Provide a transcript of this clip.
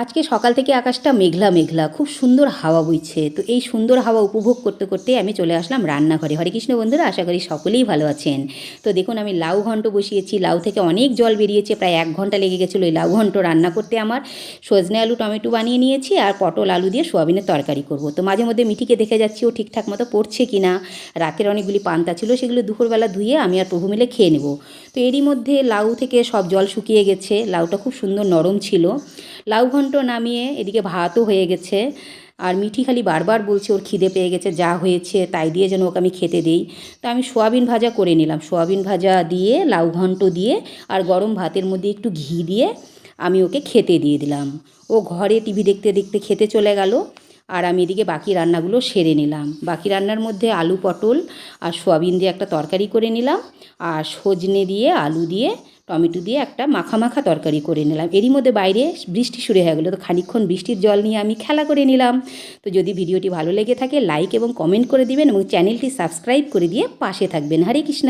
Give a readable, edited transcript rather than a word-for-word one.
আজকে সকাল থেকে আকাশটা মেঘলা মেঘলা, খুব সুন্দর হাওয়া বইছে। তো এই সুন্দর হাওয়া উপভোগ করতে করতে আমি চলে আসলাম রান্নাঘরে। হরে কৃষ্ণ বন্ধুরা, আশা করি সকলেই ভালো আছেন। তো দেখুন, আমি লাউ ঘন্ট বসিয়েছি। লাউ থেকে অনেক জল বেরিয়েছে, প্রায় 1 ঘন্টা লেগে গেছিলো এই লাউ ঘন্ট রান্না করতে আমার। সজনে আলু টমেটো বানিয়ে নিয়েছি, আর পটল আলু দিয়ে সোয়াবিনের তরকারি করব। তো মাঝে মধ্যে মিঠিকে দেখে যাচ্ছি ও ঠিকঠাক মতো পড়ছে কি না। রাতের অনেকগুলি পান্তা ছিল, সেগুলো দুপুরবেলা ধুয়ে আমি আর প্রভু মিলে খেয়ে নেব। তো এরই মধ্যে লাউ থেকে সব জল শুকিয়ে গেছে। লাউটা খুব সুন্দর নরম ছিল। লাউ ঘন্ট নামিয়ে এদিকে ভাতও হয়ে গেছে। আর মিঠি খালি বারবার বলছে ওর খিদে পেয়ে গেছে, যা হয়েছে তাই দিয়ে যেন ওকে আমি খেতে দিই। তো আমি সোয়াবিন ভাজা করে নিলাম। সোয়াবিন ভাজা দিয়ে লাউ ঘন্ট দিয়ে আর গরম ভাতের মধ্যে একটু ঘি দিয়ে আমি ওকে খেতে দিয়ে দিলাম। ও ঘরে টিভি দেখতে দেখতে খেতে চলে গেল। আর আমি এদিকে বাকি রান্নাগুলো সেরে নিলাম। বাকি রান্নার মধ্যে আলু পটল আর সোয়াবিন দিয়ে একটা তরকারি করে নিলাম, আর সজনে দিয়ে আলু দিয়ে টমেটো দিয়ে একটা মাখা মাখা তরকারি করে নিলাম। এরই মধ্যে বাইরে বৃষ্টি শুরু হয়ে গেলো। তো খানিকক্ষণ বৃষ্টির জল নিয়ে আমি খেলা করে নিলাম। তো যদি ভিডিওটি ভালো লেগে থাকে লাইক এবং কমেন্ট করে দিবেন এবং চ্যানেলটি সাবস্ক্রাইব করে দিয়ে পাশে থাকবেন। হরে কৃষ্ণ।